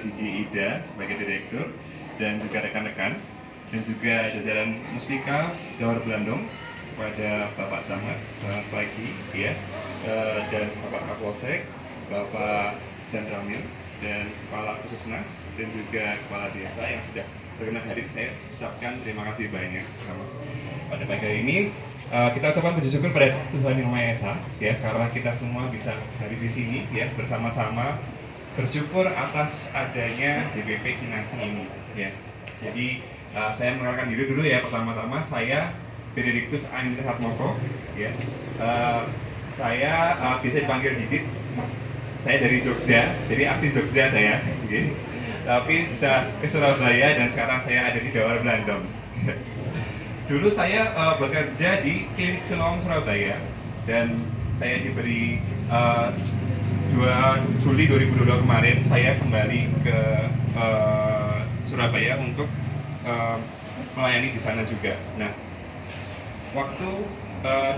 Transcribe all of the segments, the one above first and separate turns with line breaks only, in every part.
Gigi Ida sebagai direktur dan juga rekan-rekan, dan juga jajaran Muspika Dawar Blandong, kepada Bapak Camat, selamat pagi ya, dan Bapak Kapolsek, Bapak Dan Ramil, dan Kepala Puskesmas dan juga Kepala Desa yang sudah berkenan hadir. Saya ucapkan terima kasih banyak pada pagi hari ini. Kita ucapkan puji syukur pada Tuhan Yang Maha Esa ya, karena kita semua bisa hadir di sini ya bersama-sama bersyukur atas adanya DPP Kinasi ini ya. Jadi saya mengenalkan diri dulu ya. Pertama-tama saya Benediktus Andri Hatmoko ya. Saya bisa dipanggil Didit. Saya dari Jogja, jadi asli Jogja saya gitu. Tapi bisa ke Surabaya dan sekarang saya ada di Dawar Blandong. Dulu saya bekerja di Klinik Siloam Surabaya dan saya diberi 2 Juli 2022 kemarin saya kembali ke Surabaya untuk melayani di sana juga. Nah, waktu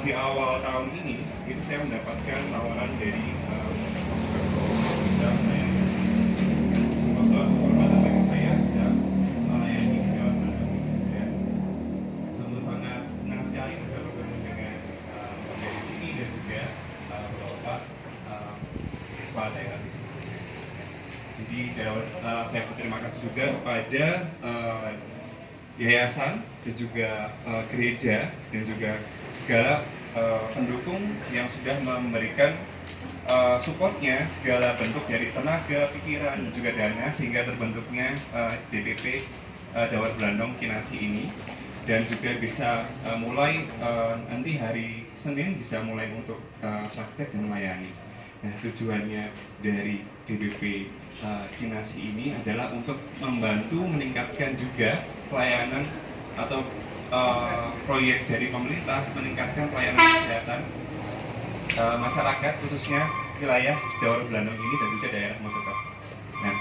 di awal tahun ini itu saya mendapatkan tawaran dari bisa melayani suatu kehormatan bagi saya bisa melayani di Jawa Tengah. Ya. Sungguh sangat senang sekali bisa bertemu dengan dari sini dan juga Bapak Kepala Daerah di sini. Jadi saya berterima kasih juga kepada yayasan dan juga gereja dan juga segala pendukung yang sudah memberikan supportnya segala bentuk dari tenaga, pikiran, dan juga dana sehingga terbentuknya DPP Dawar Blandong Kinasi ini, dan juga bisa mulai nanti hari Senin bisa mulai untuk praktek dan melayani. Nah, tujuannya dari DPP Kinasi ini adalah untuk membantu meningkatkan juga pelayanan atau proyek dari pemerintah meningkatkan pelayanan kesehatan masyarakat khususnya wilayah Dawar Blandong ini dan juga daerah Mojokerto. Nah,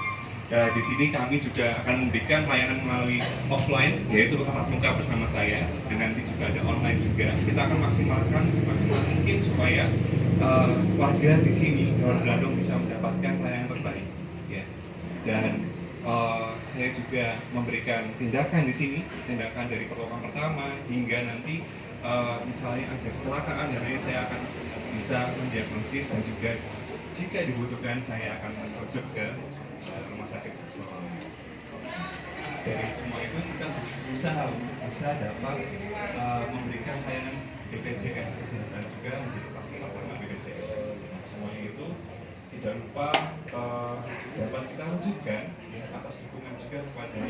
di sini kami juga akan memberikan pelayanan melalui offline, yaitu tatap muka bersama saya, dan nanti juga ada online juga. Kita akan maksimalkan semaksimal mungkin supaya warga di sini Dawar Blandong bisa mendapatkan pelayanan terbaik. Ya. Dan saya juga memberikan tindakan di sini, tindakan dari pertolongan pertama hingga nanti misalnya ada kecelakaan, dan nanti saya akan bisa mendiagnosis dan juga jika dibutuhkan saya akan merujuk ke rumah sakit Surabaya. Dari semua itu kita berusaha bisa dapat memberikan pelayanan BPJS kesehatan juga menjadi pasangan BPJS. Semuanya itu tidak lupa dapat kita wujudkan atas dukungan juga kepada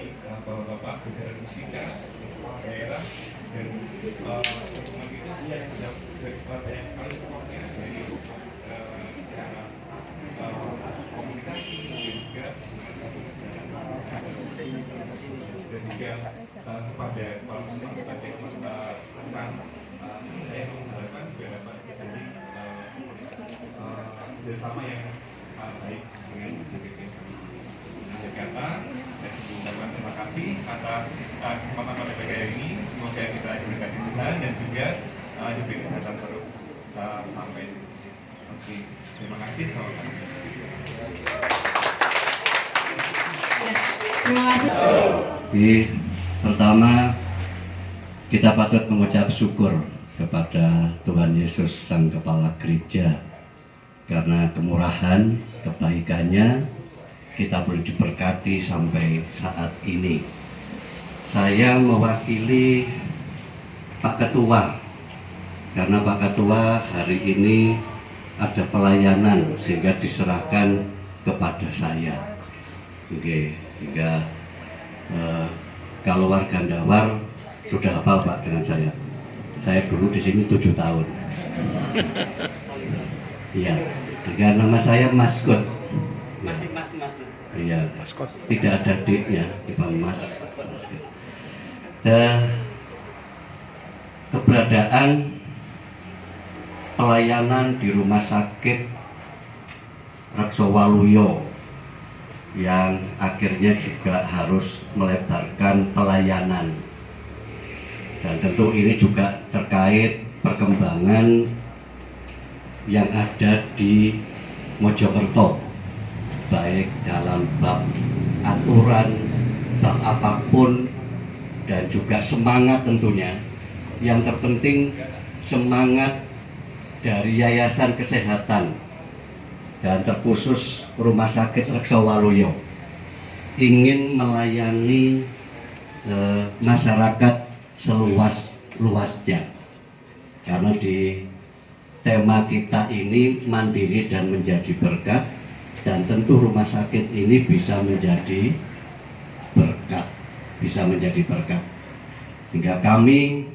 bapak-bapak jajaran Muspika daerah, dan dukungan itu banyak sekali supportnya dari secara komunikasi dan juga kepada kepala puskesmas sebagai rekan. Saya mengharapkan juga dapat terjadi kerjasama yang baik dengan DPP. Akhir kata, saya mengucapkan terima kasih atas kesempatan pada pagi hari ini. Semoga kita diberikan kemudahan dan juga diberi kesehatan terus sampai. Oke, terima kasih. Selamat pagi.
Terima kasih.
Pertama, kita patut mengucap syukur kepada Tuhan Yesus Sang Kepala Gereja karena kemurahan, kebaikannya kita boleh diberkati sampai saat ini. Saya mewakili Pak Ketua karena Pak Ketua hari ini ada pelayanan sehingga diserahkan kepada saya. Oke, sehingga kalau warga Dawar sudah hafal Pak dengan saya. Saya dulu di sini 7 tahun. Iya, dengan nama saya Maskot.
Mas.
Iya, tidak ada D-nya di Bang Mas. Keberadaan pelayanan di rumah sakit Reksowaluyo yang akhirnya juga harus melebarkan pelayanan, dan tentu ini juga terkait perkembangan yang ada di Mojokerto, baik dalam bab aturan, bab apapun, dan juga semangat tentunya. Yang terpenting semangat dari Yayasan Kesehatan dan terkhusus Rumah Sakit Reksawaluyo ingin melayani masyarakat seluas-luasnya, karena di tema kita ini mandiri dan menjadi berkat, dan tentu rumah sakit ini bisa menjadi berkat, sehingga kami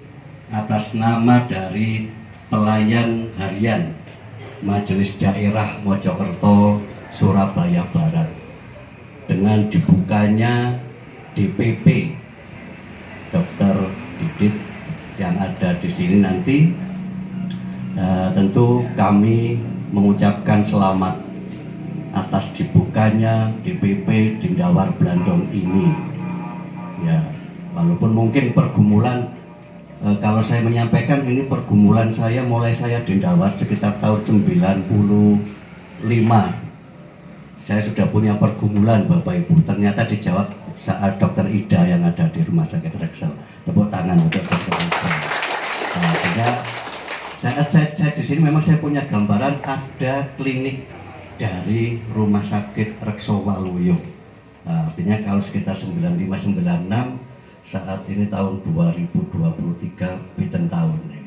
atas nama dari pelayan harian Majelis Daerah Mojokerto Surabaya Barat, dengan dibukanya DPP Dr. Didit yang ada di sini nanti, tentu kami mengucapkan selamat atas dibukanya DPP Dindawar Blandong ini. Ya, walaupun mungkin pergumulan, kalau saya menyampaikan ini pergumulan saya mulai saya Dindawar sekitar tahun 95. Saya sudah punya pergumulan Bapak Ibu. Ternyata dijawab saat Dokter Ida yang ada di Rumah Sakit Reksal. Tepuk tangan untuk Dokter Ida. Saya di sini memang saya punya gambaran ada klinik dari Rumah Sakit Reksawaluyo. Artinya kalau sekitar 95-96, saat ini tahun 2023, biten tahun ini.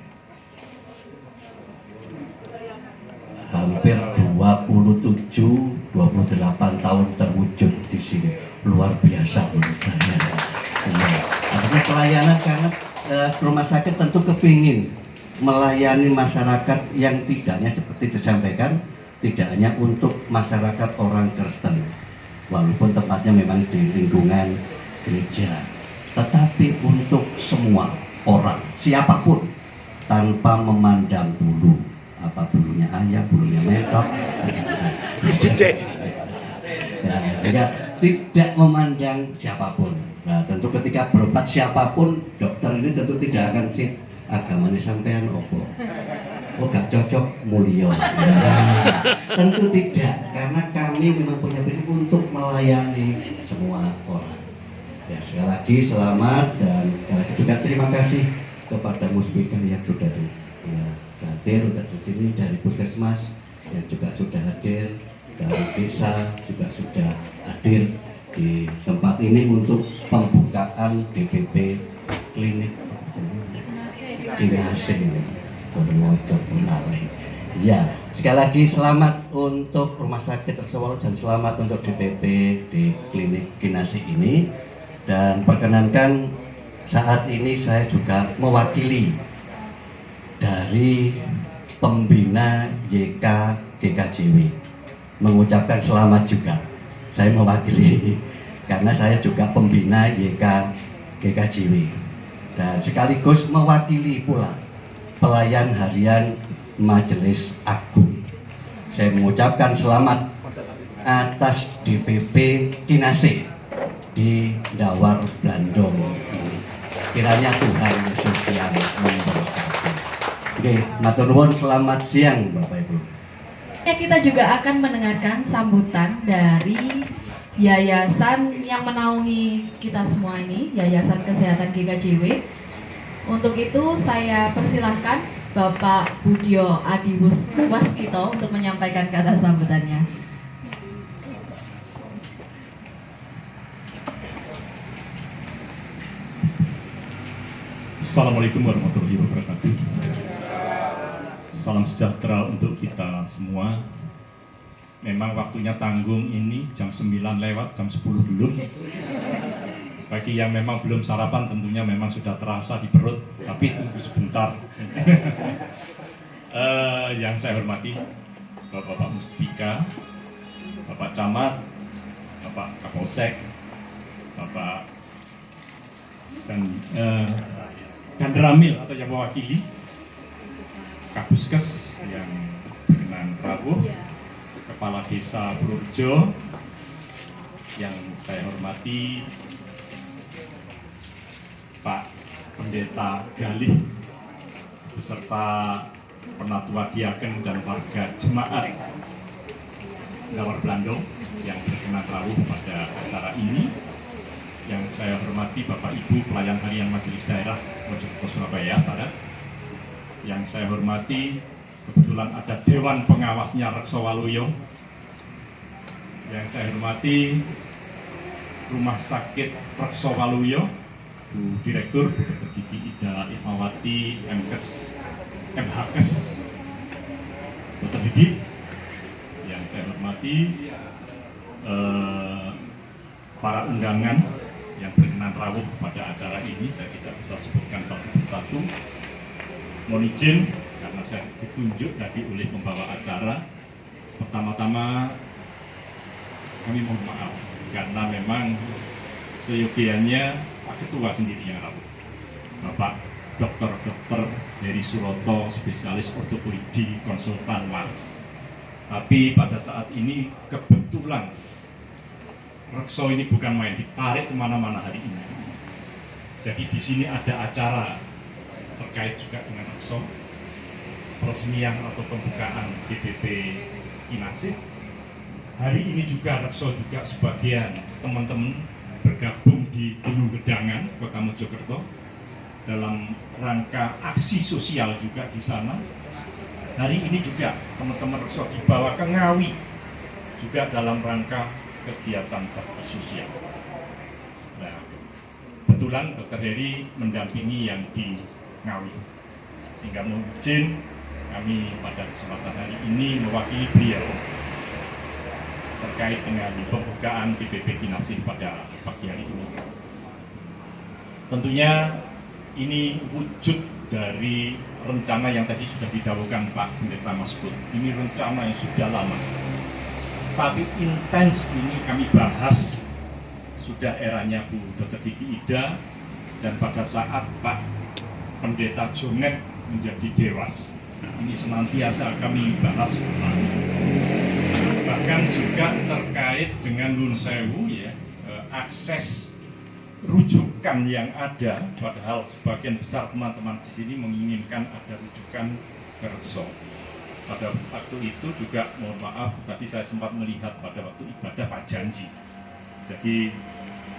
Hampir 27-28 tahun terwujud di sini. Luar biasa menurut saya. Artinya pelayanan, karena rumah sakit tentu kepingin melayani masyarakat yang tidaknya seperti disampaikan, tidak hanya untuk masyarakat orang Kristen, walaupun tempatnya memang di lingkungan gereja, tetapi untuk semua orang, siapapun, tanpa memandang bulu, apa bulunya ayam, bulunya medok, sehingga tidak memandang siapapun. Nah, tentu ketika berobat siapapun, dokter ini tentu tidak akan sih agamanya sampean opo, oh gak cocok mulio. Nah, tentu tidak, karena kami memang punya prinsip untuk melayani semua orang. Ya, sekali lagi selamat, dan juga terima kasih kepada Muspika yang sudah hadir untuk di sini, dari Puskesmas yang juga sudah hadir, dari desa juga sudah hadir di tempat ini untuk pembukaan DPP klinik Kinasih. Ya, sekali lagi selamat untuk Rumah Sakit Reksawaluyo dan selamat untuk DPP di klinik Kinasih ini. Dan perkenankan saat ini saya juga mewakili dari pembina YK GKJW mengucapkan selamat juga. Saya mewakili karena saya juga pembina YK GKJW, dan sekaligus mewakili pula pelayan harian Majelis Agung. Saya mengucapkan selamat atas DPP Kinasih di Dawar Blandong ini. Kiranya Tuhan Yesus yang memberkati. Oke, matur nuwun, selamat siang Bapak Ibu.
Ya, kita juga akan mendengarkan sambutan dari yayasan yang menaungi kita semua ini, Yayasan Kesehatan GKJW. Untuk itu saya persilahkan Bapak Budyo Adiwaskito untuk menyampaikan kata sambutannya.
Assalamualaikum warahmatullahi wabarakatuh. Salam sejahtera untuk kita semua. Memang waktunya tanggung ini jam 9 lewat, jam 10 belum. Bagi yang memang belum sarapan tentunya memang sudah terasa di perut, tapi tunggu sebentar. Yang saya hormati Bapak Muspika, Bapak Camat, Bapak Kapolsek, Bapak dan Ramil atau yang mewakili Kabuskes yang berkenan rawuh, Kepala Desa Purworejo yang saya hormati, Pak Pendeta Galih beserta Penatua Diaken dan warga jemaat Dawar Blandong, yang berkenan rawuh pada acara ini. Yang saya hormati Bapak Ibu Pelayan Harian Majelis Daerah Mojokerto Surabaya Barat. Yang saya hormati kebetulan ada Dewan Pengawasnya Rekso Waluyo. Yang saya hormati Rumah Sakit Rekso Waluyo, Bu Direktur Bu Dr. Gigi Ida Ismawati MHKes Dr. Didi. Yang saya hormati para undangan yang berkenan rawuh pada acara ini. Saya tidak bisa sebutkan satu persatu. Mohon izin karena saya ditunjuk tadi oleh pembawa acara. Pertama-tama kami mohon maaf karena memang seyogianya Pak Ketua sendiri yang rawuh, Bapak Dr. Heri Suroto, spesialis ortopedi, konsultan Mars. Tapi pada saat ini kebetulan Rekso ini bukan main, ditarik kemana-mana hari ini. Jadi di sini ada acara terkait juga dengan Rekso, peresmian atau pembukaan DPP Kinasih. Hari ini juga Rekso juga sebagian teman-teman bergabung di Gunung Gedangan, Kota Mojokerto, dalam rangka aksi sosial juga di sana. Hari ini juga teman-teman Rekso dibawa ke Ngawi, juga dalam rangka kegiatan bakti sosial. Nah, kebetulan Dr. Heri mendampingi yang di Ngawi, sehingga mohon izin kami pada kesempatan hari ini mewakili beliau terkait dengan pembukaan DPP Kinasih pada pagi hari ini. Tentunya ini wujud dari rencana yang tadi sudah didahulukan Pak Pendeta Masbud. Ini rencana yang sudah lama, tapi intens ini kami bahas sudah eranya Bu Dr. Gigi Ida, dan pada saat Pak Pendeta Jonet menjadi dewas, ini senantiasa kami bahas ulang. Bahkan juga terkait dengan Nun Sewu ya, akses rujukan yang ada, padahal sebagian besar teman-teman di sini menginginkan ada rujukan ke Rekso. Pada waktu itu juga mohon maaf tadi saya sempat melihat pada waktu ibadah Pak Janji. Jadi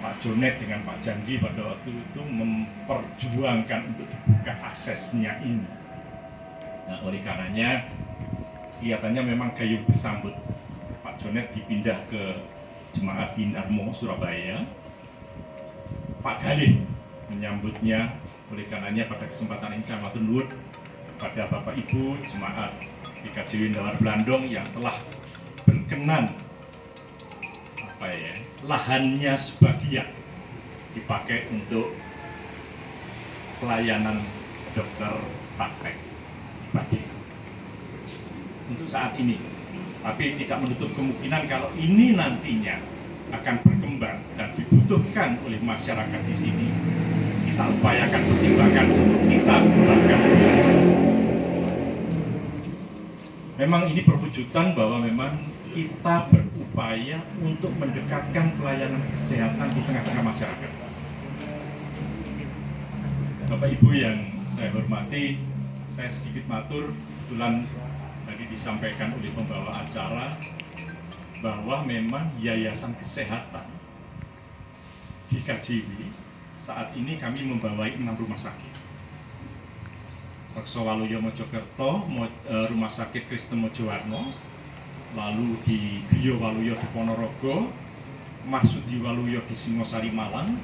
Pak Jonet dengan Pak Janji pada waktu itu memperjuangkan untuk dibuka aksesnya ini. Nah, oleh karenanya kelihatannya memang gayung bersambut. Pak Jonet dipindah ke Jemaat Binarmo Surabaya. Pak Galih menyambutnya. Oleh karenanya pada kesempatan ini saya matur nuwun kepada Bapak Ibu Jemaat GKJW Ndawar Blandong yang telah berkenan lahannya sebagian dipakai untuk pelayanan dokter praktek pribadi untuk saat ini. Tapi tidak menutup kemungkinan kalau ini nantinya akan berkembang dan dibutuhkan oleh masyarakat di sini, kita upayakan pertimbangan untuk kita kembangkan. Memang ini perwujudan bahwa memang kita berupaya untuk mendekatkan pelayanan kesehatan di tengah-tengah masyarakat. Bapak Ibu yang saya hormati, saya sedikit matur, kebetulan tadi disampaikan oleh pembawa acara bahwa memang Yayasan Kesehatan GKJW saat ini kami membawai 6 rumah sakit. Rekso Waluyo Mojokerto, Rumah Sakit Kristen Mojowarno, lalu di Griyo Waluyo di Ponorogo, Marsudi Waluyo di Singosari Malang,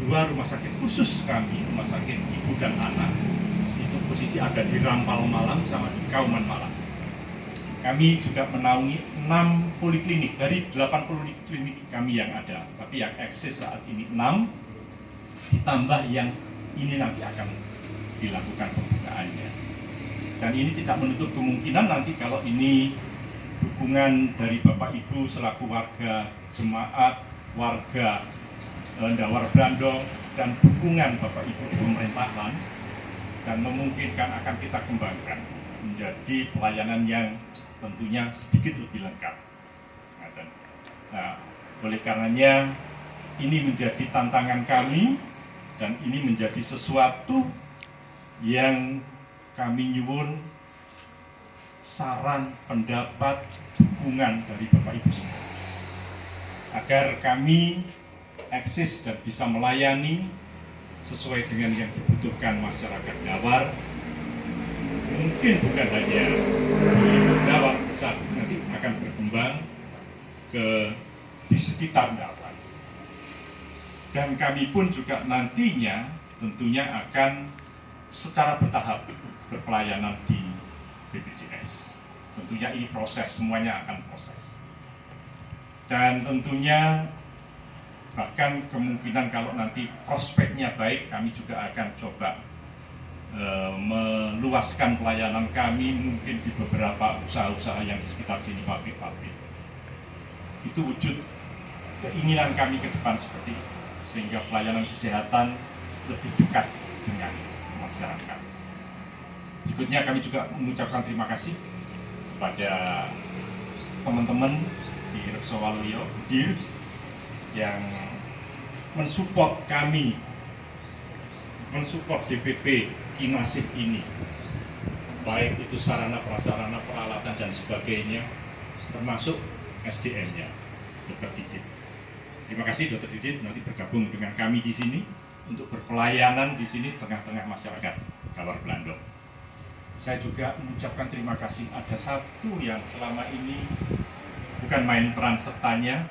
2 rumah sakit khusus kami, Rumah Sakit Ibu dan Anak, itu posisi ada di Rampal Malang sama di Kauman Malang. Kami juga menaungi 6 poliklinik dari 8 poliklinik kami yang ada, tapi yang eksis saat ini 6, ditambah yang ini nanti akan dilakukan pembukaannya. Dan ini tidak menutup kemungkinan nanti kalau ini dukungan dari Bapak Ibu selaku warga jemaat, warga Ndawar Blandong, dan dukungan Bapak Ibu di pemerintahan, dan memungkinkan akan kita kembangkan menjadi pelayanan yang tentunya sedikit lebih lengkap. Nah, oleh karenanya ini menjadi tantangan kami, dan ini menjadi sesuatu yang kami nyuwun saran, pendapat, dukungan dari Bapak Ibu semua. agar kami eksis dan bisa melayani sesuai dengan yang dibutuhkan masyarakat Dawar. Mungkin bukan hanya di Dawar, bisa nanti akan berkembang di sekitar Dawar. Dan kami pun juga nantinya tentunya akan secara bertahap berpelayanan di BPJS. Tentunya ini proses, semuanya akan proses. Dan tentunya bahkan kemungkinan kalau nanti prospeknya baik, kami juga akan coba meluaskan pelayanan kami mungkin di beberapa usaha-usaha yang di sekitar sini, pabrik-pabrik. Itu wujud keinginan kami ke depan seperti itu, sehingga pelayanan kesehatan lebih dekat dengan masyarakat. Berikutnya kami juga mengucapkan terima kasih kepada teman-teman di Rekso Waluyo DIR yang mensupport kami, mensupport DPP Kinasih ini, baik itu sarana prasarana, peralatan dan sebagainya, termasuk SDM-nya, Dr. Didit. Terima kasih Dr. Didit nanti bergabung dengan kami di sini untuk berpelayanan di sini tengah-tengah masyarakat Dawar Blandong. Saya juga mengucapkan terima kasih, ada satu yang selama ini bukan main peran sertanya,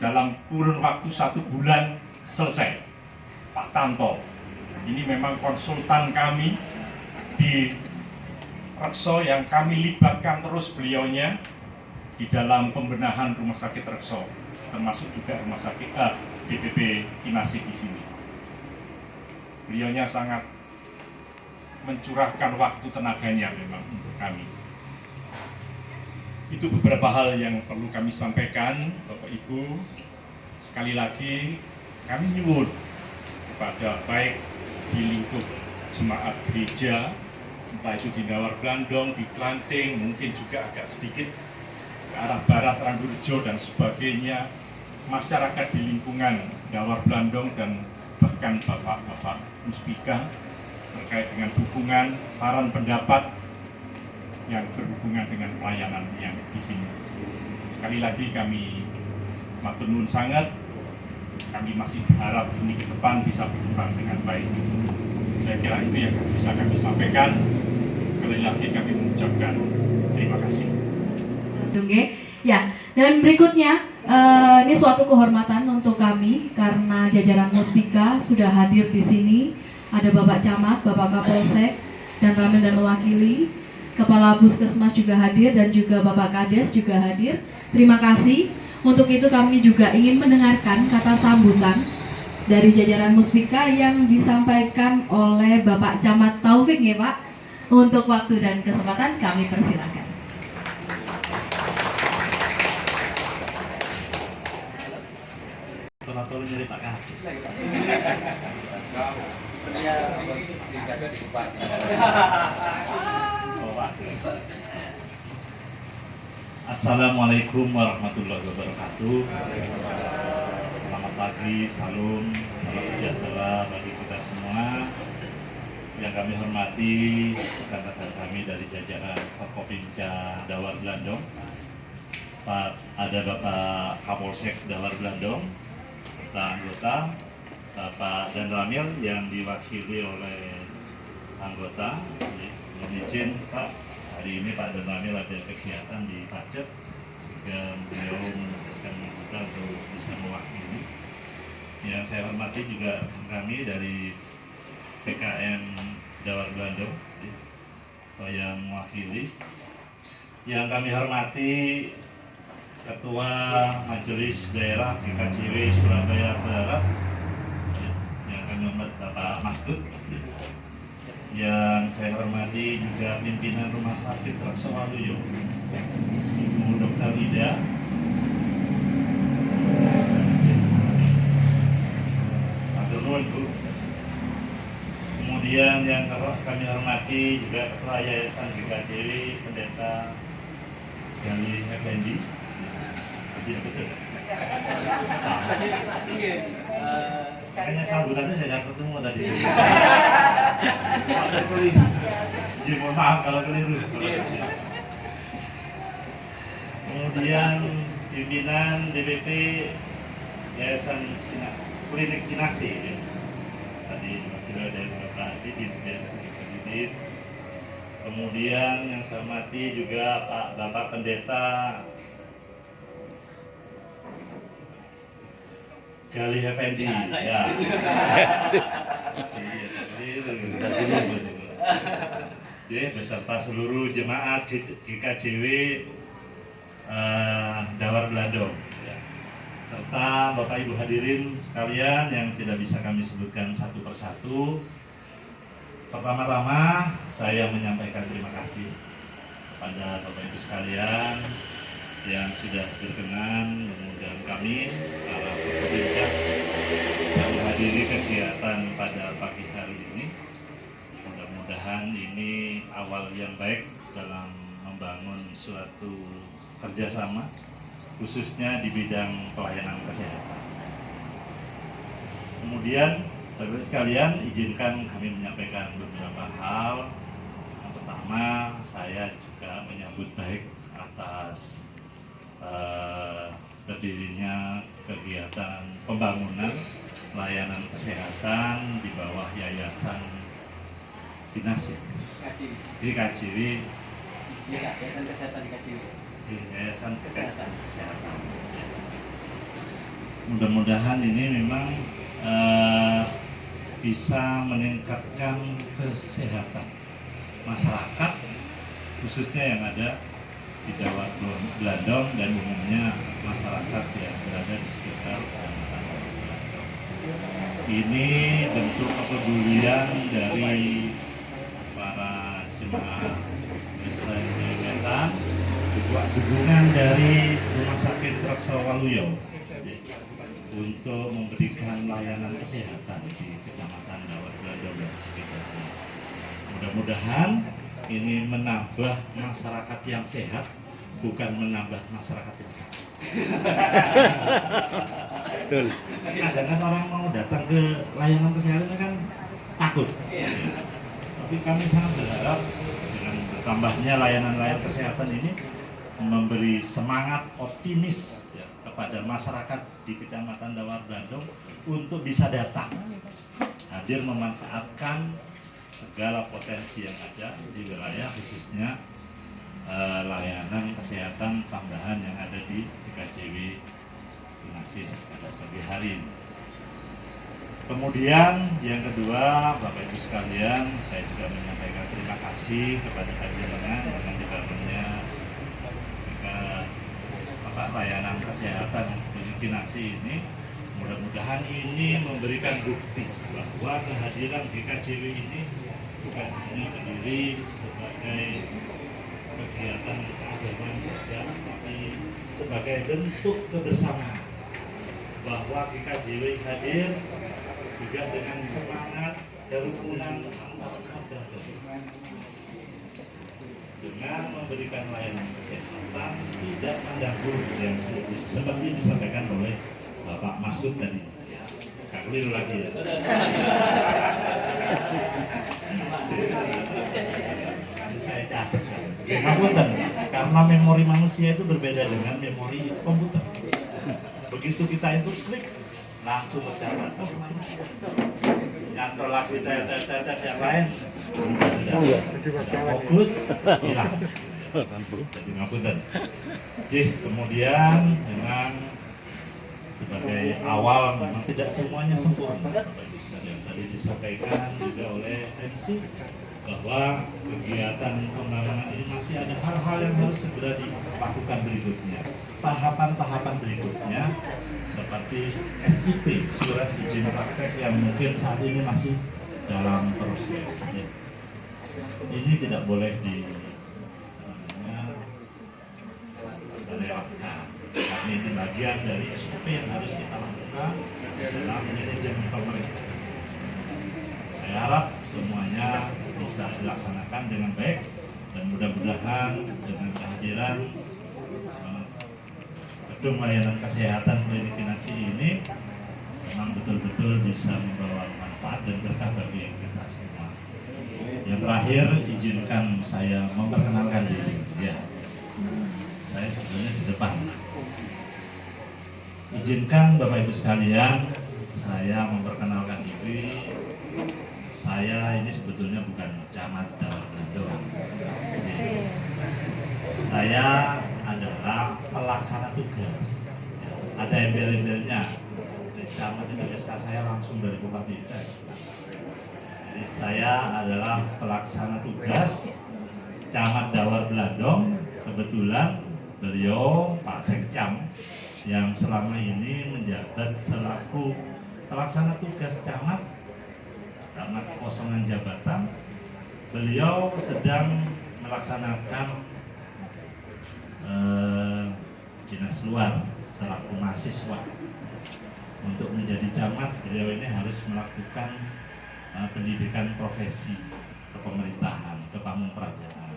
dalam kurun waktu 1 bulan selesai, Pak Tanto. Ini memang konsultan kami di Rekso yang kami libatkan terus beliaunya di dalam pembenahan rumah sakit Rekso, termasuk juga rumah sakit DPP Kinasih di sini. Beliaunya sangat mencurahkan waktu tenaganya memang untuk kami. Itu beberapa hal yang perlu kami sampaikan, Bapak Ibu. Sekali lagi kami nyuwun kepada baik di lingkup jemaat gereja, entah itu di Dawar Blandong, di Klanting, mungkin juga agak sedikit ke arah barat, Randurjo dan sebagainya, masyarakat di lingkungan Dawar Blandong dan bahkan Bapak-Bapak Muspika terkait dengan dukungan, saran pendapat yang berhubungan dengan pelayanan yang di sini. Sekali lagi kami matur nuwun sangat. Kami masih berharap ini ke depan bisa berkembang dengan baik. Saya kira itu yang bisa kami sampaikan. Sekali lagi kami mengucapkan terima kasih.
Ya, dan berikutnya ini suatu kehormatan untuk kami karena jajaran Muspika sudah hadir di sini. Ada Bapak Camat, Bapak Kapolsek, dan Ramil dan mewakili. Kepala Puskesmas juga hadir dan juga Bapak Kades juga hadir. Terima kasih. Untuk itu kami juga ingin mendengarkan kata sambutan dari jajaran Muspika yang disampaikan oleh Bapak Camat Taufik ya Pak. Untuk waktu dan kesempatan kami persilakan.
Tolong nyari Pak Kades.
Assalamualaikum warahmatullahi wabarakatuh. Selamat pagi, salam sejahtera bagi kita semua. Yang kami hormati rekan-rekan kami dari jajaran Forkopimda Dawar Blandong, ada Bapak Kapolsek Dawar Blandong serta anggota, Bapak dan Ramil yang diwakili oleh anggota. Mohon izin Pak, hari ini Pak dan Ramil ada kegiatan di Pacet sehingga beliau memutuskan kita untuk bisa mewakili. Yang saya hormati juga kami dari PKN Dawar Blandong yang mewakili. Yang kami hormati Ketua Majelis Daerah GKJW Surabaya Barat, yang kami hormati Bapak Maskud. Yang saya hormati juga pimpinan Rumah Sakit Rekso Waluyo, Ibu Dr. Ida, Atur nuwun Bu. Kemudian yang kami hormati juga Ketua Yayasan GKJW Pendeta Gali Effendi. Betul. Makanya sambutannya saya nggak ketemu tadi. Jadi mohon maaf kalau keliru. Kemudian pimpinan DPP Yayasan Klinik Kinasi ya. Tadi wakil dari Bapak Didit ya, Didit. Kemudian yang saya hormati juga Pak Bapak Pendeta Gali Effendi ya. Jadi beserta seluruh jemaat GKJW Dawar Bladong ya. Serta Bapak Ibu hadirin sekalian yang tidak bisa kami sebutkan satu persatu. Pertama-tama saya menyampaikan terima kasih kepada Bapak Ibu sekalian yang sudah berkenan mengundang kami para pekerja bisa menghadiri kegiatan pada pagi hari ini. Mudah-mudahan ini awal yang baik dalam membangun suatu kerjasama khususnya di bidang pelayanan kesehatan. Kemudian Bapak-Ibu sekalian, izinkan kami menyampaikan beberapa hal. Yang pertama, saya juga menyambut baik atas berdirinya kegiatan pembangunan layanan kesehatan di bawah Yayasan Kinasi di Kaciwi.
Yayasan Kesehatan di Kaciwi.
Yayasan Kesehatan. Mudah-mudahan ini memang bisa meningkatkan kesehatan masyarakat khususnya yang ada di Dawar Bladong dan umumnya masyarakat yang berada di sekitar Kecamatan Bladong. Ini bentuk kepedulian dari para jemaah Kristen Yayasan, juga dukungan dari Rumah Sakit Raksawaluyo untuk memberikan layanan kesehatan di Kecamatan Dawar Bladong dan sekitarnya. Mudah-mudahan ini menambah masyarakat yang sehat, bukan menambah masyarakat yang sakit.
Betul.
Kadang-kadang orang mau datang ke layanan kesehatan kan takut. Tapi kami sangat berharap dengan bertambahnya layanan-layanan kesehatan ini memberi semangat optimis ya, kepada masyarakat di Kecamatan Dawar Bladong untuk bisa datang, hadir memanfaatkan segala potensi yang ada di wilayah khususnya layanan kesehatan tambahan yang ada di KJW Kinasi pada pagi hari ini. Kemudian yang kedua, Bapak Ibu sekalian, saya juga menyampaikan terima kasih kepada panjenengan dengan dibangunnya layanan kesehatan Klinik Kinasi ini. Mudah-mudahan ini memberikan bukti bahwa kehadiran GKJW ini bukan hanya berdiri sebagai kegiatan keagamaan saja, tapi sebagai bentuk kebersamaan bahwa GKJW hadir juga dengan semangat kerukunan antar umat beragama dengan memberikan layanan kesehatan tidak pandang bulu yang seperti disampaikan oleh Bapak Masud tadi. Gak keliru lagi ya. Ini saya catat. Ngapunten, karena memori manusia itu berbeda dengan memori komputer. Begitu kita itu klik, langsung tercatat. Nyantol lagi tetet yang lain, sudah fokus, hilang. Jadi ngapunten. Jadi kemudian memang sebagai awal memang tidak semuanya sempurna. Tadi disampaikan juga oleh MC bahwa kegiatan pembangunan ini masih ada hal-hal yang harus segera dilakukan berikutnya. Tahapan-tahapan berikutnya seperti SIP, surat izin praktek yang mungkin saat ini masih dalam proses. Ini tidak boleh dilewatkan. Karena ini bagian dari SOP yang harus kita lakukan dalam manajemen pemerintah. Saya harap semuanya bisa dilaksanakan dengan baik dan mudah-mudahan dengan kehadiran gedung layanan kesehatan Klinik Kinasi ini memang betul-betul bisa membawa manfaat dan berkah bagi kita semua. Yang terakhir, izinkan saya memperkenalkan diri. Ya, saya sebenarnya di depan. Izinkan Bapak Ibu sekalian, saya memperkenalkan diri. Saya ini sebetulnya bukan camat Dawar Blandong. Saya adalah pelaksana tugas. Ada embel-embelnya. Camat itu SK saya langsung dari Bupati. Jadi saya adalah pelaksana tugas Camat Dawar Blandong. Kebetulan beliau Pak Sekcam yang selama ini menjabat selaku pelaksana tugas camat karena kekosongan jabatan, beliau sedang melaksanakan dinas luar selaku mahasiswa. Untuk menjadi camat, beliau ini harus melakukan pendidikan profesi kepemerintahan, kepamungkerajaan.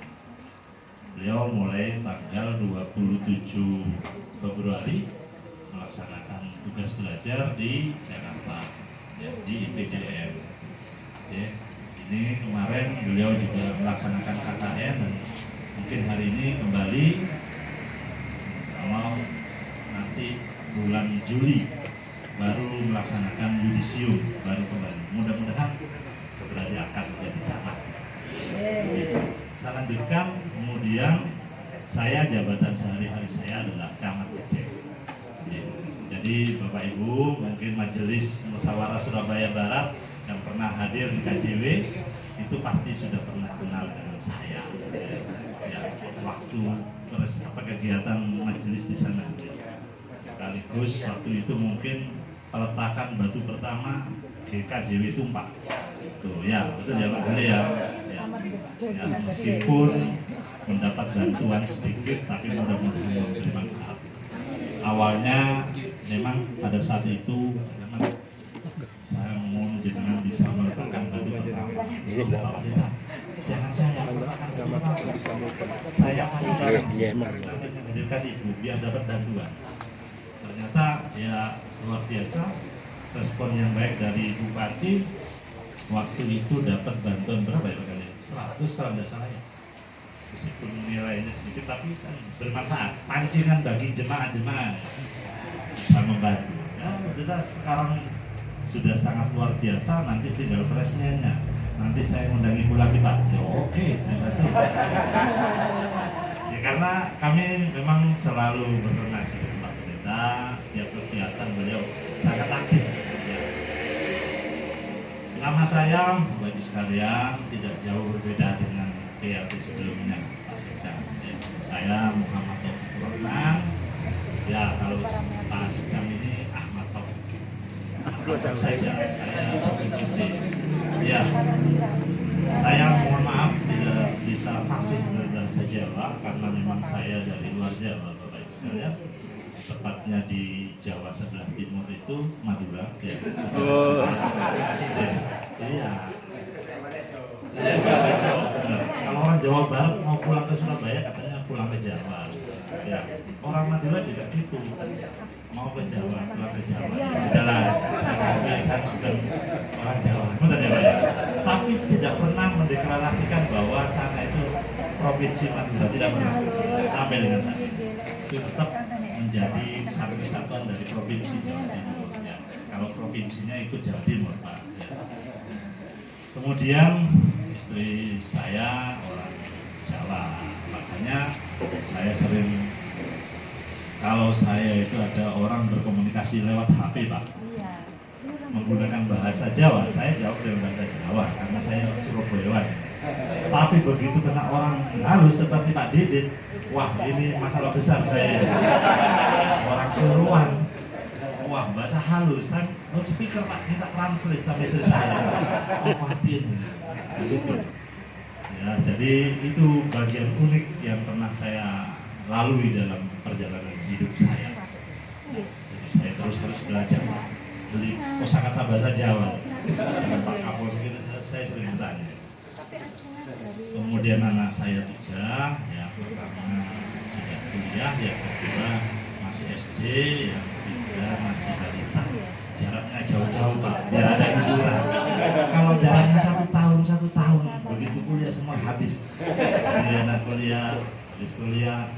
Beliau mulai tanggal 27 Februari melaksanakan tugas belajar di Jakarta, ya, di IPDN. Ya, ini kemarin beliau juga melaksanakan KKN dan mungkin hari ini kembali, insya nanti bulan Juli baru melaksanakan yudisium, baru kembali. Mudah-mudahan segera diangkat menjadi camat. Saya lanjutkan, kemudian saya jabatan sehari-hari saya adalah camat Jedek. Jadi Bapak Ibu, mungkin Majelis Musyawarah Surabaya Barat yang pernah hadir di KJW itu pasti sudah pernah kenal dengan saya. Ya, waktu terus kegiatan majelis di sana. Sekaligus waktu itu mungkin peletakan batu pertama GKJW Tumpak. Tuh ya, betul ya Pak Gale ya. Ya, meskipun mendapat bantuan sedikit, tapi mudah-mudahan memberi manfaat. Awalnya memang pada saat itu memang saya mohon jenengan bisa meletakkan batu pertama. Jangan saya meletakkan batu pertama. Saya masih menghadirkan ibu biar dapat bantuan. Ternyata ya luar biasa respon yang baik dari Bupati. Waktu itu dapat bantuan berapa ya kali? 100 kalau tidak salah ya. Meskipun nilainya sedikit tapi kan bermanfaat. Pancingan bagi jemaah-jemaah bisa membantu. Ya, jelas sekarang sudah sangat luar biasa. Nanti tinggal presmennya. Nanti saya undangi lagi Pak. Ya, oke, saya bantu. Ya, karena kami memang selalu berkoordinasi dengan Pak Pendeta. Setiap kegiatan beliau sangat aktif. Ya. Nama saya, bagi sekalian, tidak jauh berbeda dengan PRT sebelumnya, Pak Sekcam. Ya. Saya Muhammad Taufik Rahman. Ya, kalau Pak Sekcam ini Ahmad Taufik. Ahmad saja, saya Taufik Putri. Ya, saya mohon maaf tidak bisa fasih berbahasa Jawa karena memang saya dari luar Jawa, Bapak Ibu sekalian. Tepatnya di Jawa sebelah timur itu Madura, ya. Iya. Kalau orang Jawa Barat mau pulang ke Surabaya katanya pulang ke Jawa. Ya. Orang Madura juga gitu. Mau ke Jawa, pulang ke Jawa. Sudahlah. Saya bukan orang Jawa. Benar ya Pak ya? Tapi tidak pernah mendeklarasikan bahwa sana itu provinsi Madura, tidak pernah. Sampai dengan saat ini. Itu tetap menjadi satu kesatuan dari provinsi Jawa Timur. Ya. Kalau provinsinya itu Jawa Timur, Pak. Ya. Kemudian istri saya orang Jawa, makanya saya sering kalau saya itu ada orang berkomunikasi lewat HP, Pak, menggunakan bahasa Jawa, saya jawab dengan bahasa Jawa karena saya Surabayawan. Tapi begitu kena orang halus seperti Pak Didit, wah ini masalah besar saya. Orang Suruhan, wah bahasa halus, kan loudspeaker Pak, kita translate sama istri saya. Khawatir. Ya, jadi itu bagian unik yang pernah saya lalui dalam perjalanan hidup saya. Jadi saya terus harus belajar beli kosakata bahasa Jawa. Dengan Pak Kapolsek itu saya sering bertanya. Kemudian anak saya 3, yang pertama sudah kuliah, yang kedua masih SD, yang ketiga masih balita. Jaraknya jauh-jauh Pak, biar ada hiburan. Kalau jaraknya 1 tahun, begitu kuliah semua habis. Dia anak kuliah, habis kuliah,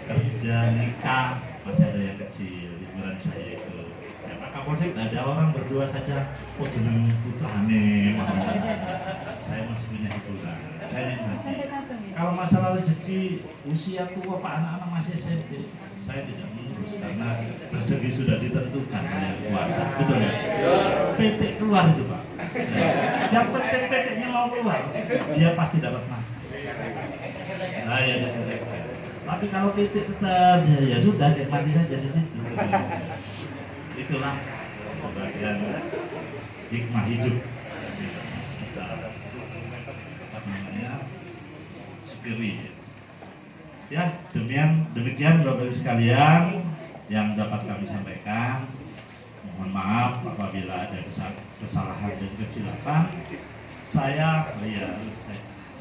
kerja, nikah, masih ada yang kecil, hiburan saya itu. Ya, Pak Kapolsek ada orang berdua saja, oh dengan putrane, saya masih punya hiburan, saya nikmati. Kalau masalah rezeki, usia tua, Pak anak-anak masih SMP, saya tidak mengurus karena rezeki sudah ditentukan oleh kuasa, betul ya? PT keluar itu Pak. Yang penting PT-nya mau keluar, dia pasti dapat makan. Nah ya, tapi kalau PT tetap ya sudah nikmati saja di situ. Itulah sebagian hikmah hidup kita apa namanya spirit. Ya demikian Bapak Ibu sekalian yang dapat kami sampaikan. Mohon maaf apabila ada kesalahan dan kecelakaan.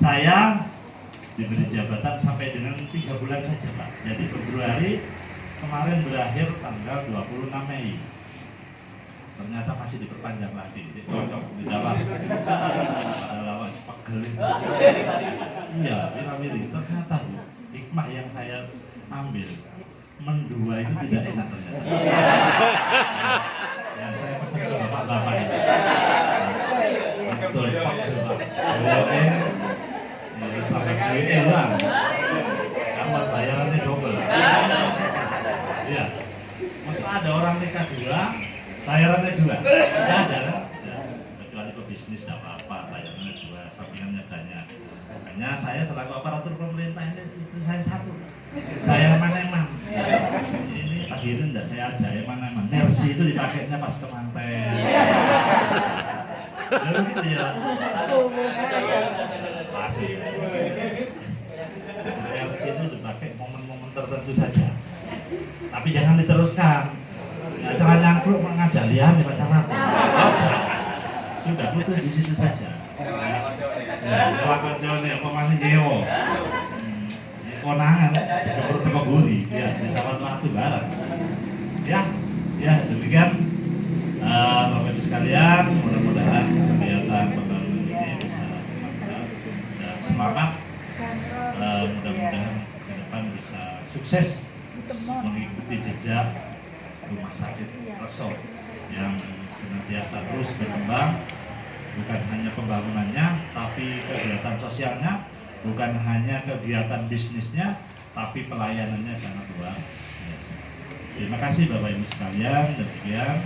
Saya diberi jabatan sampai dengan 3 bulan saja Pak. Jadi Februari kemarin berakhir tanggal 26 Mei. Ternyata masih diperpanjang lagi. Cocok di dalam. Ada lawas pegel. Iya, miring. Ternyata hikmah yang saya ambil mendua itu tidak enak ternyata. Ya, saya pesan ke bapak-bapak ini. Betul, pegel Pak. Sampai duitnya hilang. Kamu bayarannya double. Iya. Masa ada orang nikah 2, bayarannya 2? Tidak ada. Ya. Kecuali pebisnis tidak apa-apa, bayarannya 2, sampingannya banyak. Makanya saya selaku aparatur pemerintah ini istri saya 1. Saya eman-eman. Ini hadirin tidak saya ajak eman-eman. Mercy itu dipakainya pas kemanten. Ya begitu ya. Pasti. Mercy itu dipakai momen-momen tertentu saja. Tapi jangan diteruskan. Acara nyangkruk mengajak lihat di pacaran. Sudah putus di situ saja. Kalau konjone apa masih nyewa. Konangan ke Buri, ya di sahabat waktu barang. Ya demikian Bapak Ibu sekalian, mudah-mudahan kegiatan pembangunan ini bisa mantap dan semangat. Mudah-mudahan ke depan bisa sukses mengikuti jejak Rumah Sakit Rekso yang senantiasa terus berkembang, bukan hanya pembangunannya, tapi kegiatan sosialnya, bukan hanya kegiatan bisnisnya, tapi pelayanannya sangat luar biasa. Terima kasih Bapak Ibu sekalian. Demikian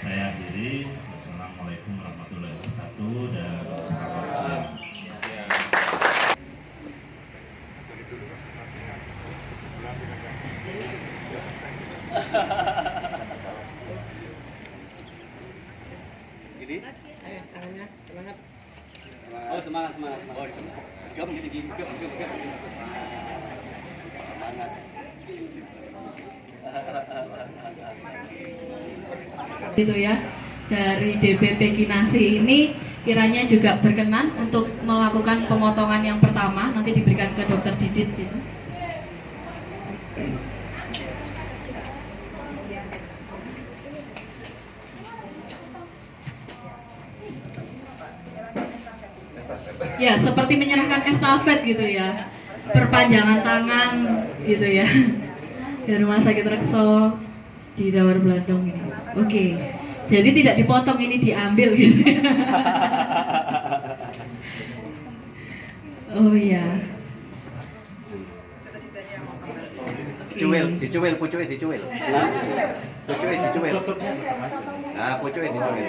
saya akhiri. Wassalamualaikum warahmatullahi wabarakatuh dan selamat siang.
Gini? Ayo, tangannya, semangat. Oh, semangat. Oh, gem gini. Semangat.
Gitu ya. Dari DPP Kinasi ini kiranya juga berkenan untuk melakukan pemotongan yang pertama, nanti diberikan ke Dokter Didit gitu. Ya, seperti menyerahkan estafet gitu ya, perpanjangan tangan gitu ya, dari Rumah Sakit Rekso di Dawar Blandong ini. Oke, jadi tidak dipotong, ini diambil gitu. Oh iya.
Dicuil. Ah, pucuil dicuil.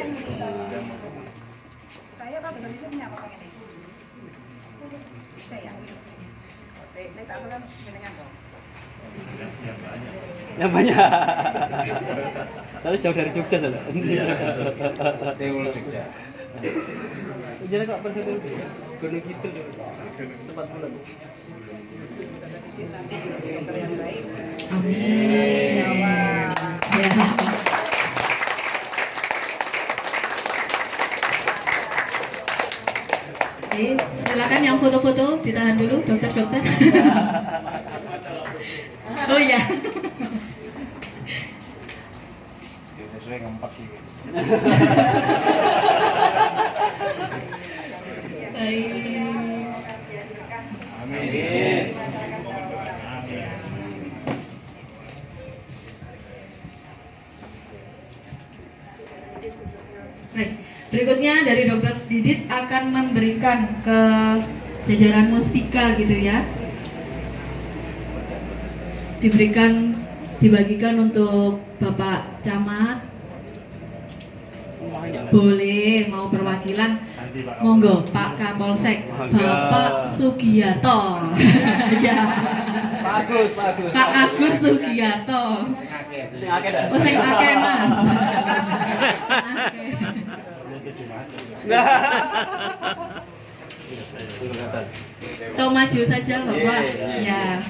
Saya Pak betul itu punya apa ini? Saya. Nek tak kan jenengan kok.
Yang banyak. Tapi jauh dari Jogja loh.
Teul Jogja.
Jadi kok persen Gunung Kidul. Tempat bulan.
Dokter yang baik.
Amin. Ya. Oke, silakan yang foto-foto ditahan dulu, dokter. Oh iya.
Sesuai ngempet gitu.
Baik.
Amin.
Baik, berikutnya dari Dokter Didit akan memberikan ke jajaran Muspika gitu ya. Dibagikan untuk Bapak Camat. Boleh, mau perwakilan, monggo Pak Kapolsek, Bapak Sugiyato. Ya.
Pak Agus.
Pak Agus Sugiyato.
Sing akeh dah.
Oh, sing akeh Mas. Atau maju saja Bapak. Ya.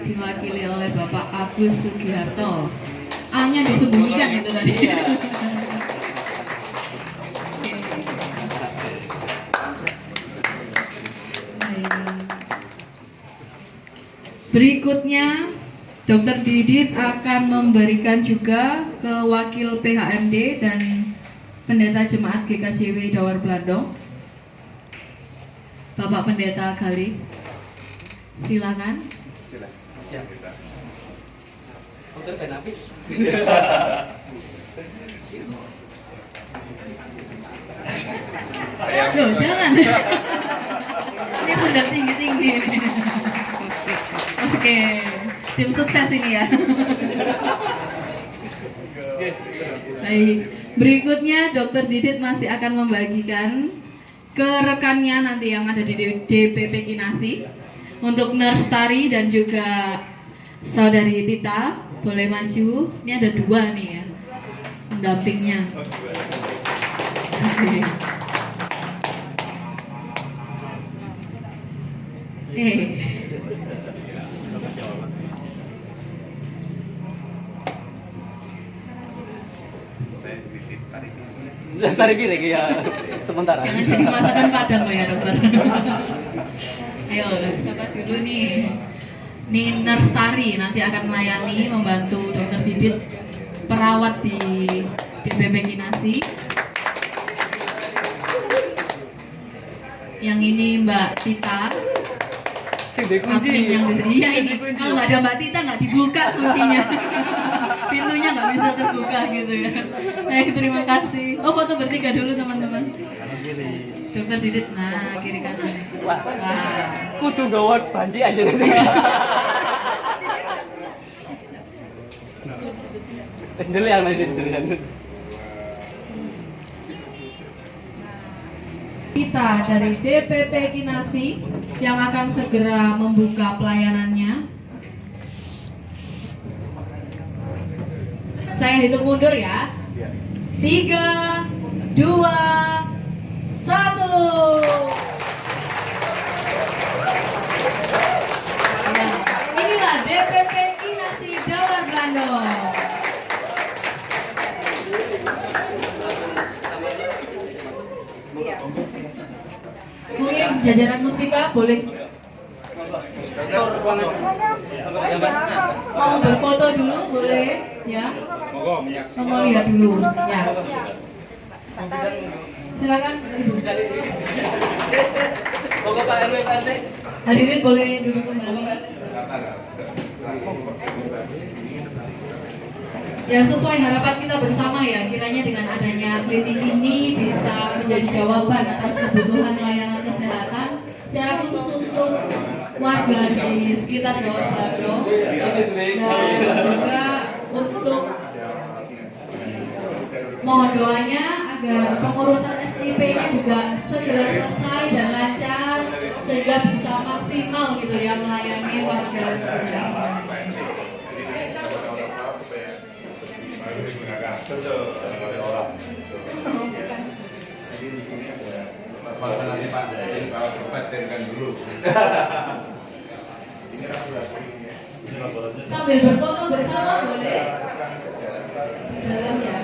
Diwakili oleh Bapak Agus Sugiharto. A-nya disembunyikan itu tadi. Berikutnya Dokter Didit akan memberikan juga ke wakil PHMD dan Pendeta Jemaat GKJW Dawar Blandong, Bapak Pendeta Gali. Silakan.
Dokter Ganapis.
Loh, jangan. Ini sudah tinggi-tinggi. Oke, tim sukses ini ya. Baik, berikutnya Dokter Didit masih akan membagikan ke rekannya nanti yang ada di DPP Kinasi untuk Nurse Tari dan juga Saudari Tita. Boleh maju. Ini ada 2 nih ya pendampingnya. Oke.
Tari piring ya sementara.
Jangan jadi masakan Padang loh ya dokter. Ayo, siapa dulu nih? Nih Nurse Tari nanti akan melayani, membantu Dokter Didit perawat di DPP Kinasi. Yang ini Mbak Tita. Admin yang di sini. Iya ini kalau nggak ada Mbak Tita nggak dibuka kuncinya. Pintunya nggak bisa terbuka gitu ya. Baik, terima kasih. Oh, foto bertiga dulu teman-teman. Dokter Didit, nah kiri kanan.
Wah.
Wah.
Kudu gawat banci aja nanti. Wis dulu yang lanjut dulu.
Kita dari DPP Kinasi yang akan segera membuka pelayanannya. Saya hitung mundur ya. 3, 2, 1. Ya, inilah DPP Kinasi Dawar Blandong.
Iya.
Mungkin jajaran Muspika boleh mau berfoto dulu boleh ya. Mau lihat dulu ya. Silakan.
Monggo Pak RW Pak RT.
Hadirin boleh duduk kembali. Ya sesuai harapan kita bersama ya, kiranya dengan adanya klinik ini bisa menjadi jawaban atas kebutuhan layanan kesehatan secara khusus untuk warga di sekitar Dawar Blandong dan juga untuk mohon doanya agar pengurusan SIP-nya juga segera selesai dan lancar sehingga bisa maksimal gitu ya melayani warga sekitar.
Nanti Pak, jadi kalau presentasikan dulu.
Sambil berfoto bersama boleh. Dalam ya.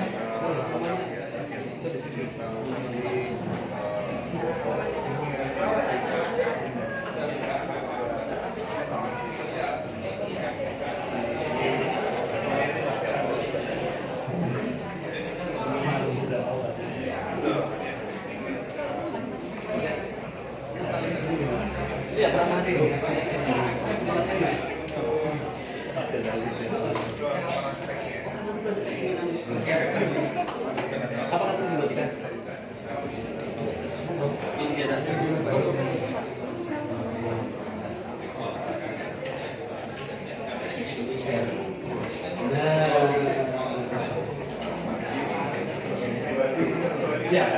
Iya.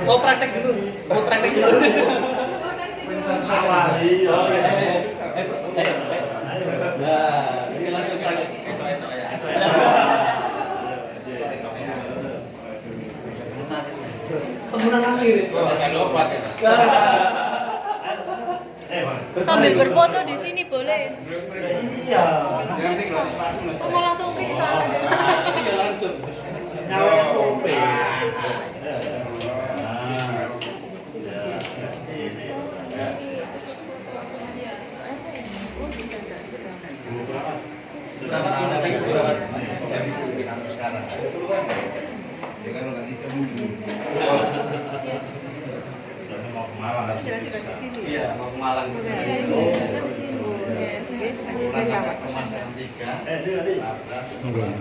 Mau praktek dulu. Nah, ini langsung praktek. Temunan langsung ini.
Sambil berfoto di sini boleh.
Iya.
Mau langsung pingsan.
Iya langsung.
Nyawa SOP. Mau ke Malang harus
Iya, mau ke Malang.
dia.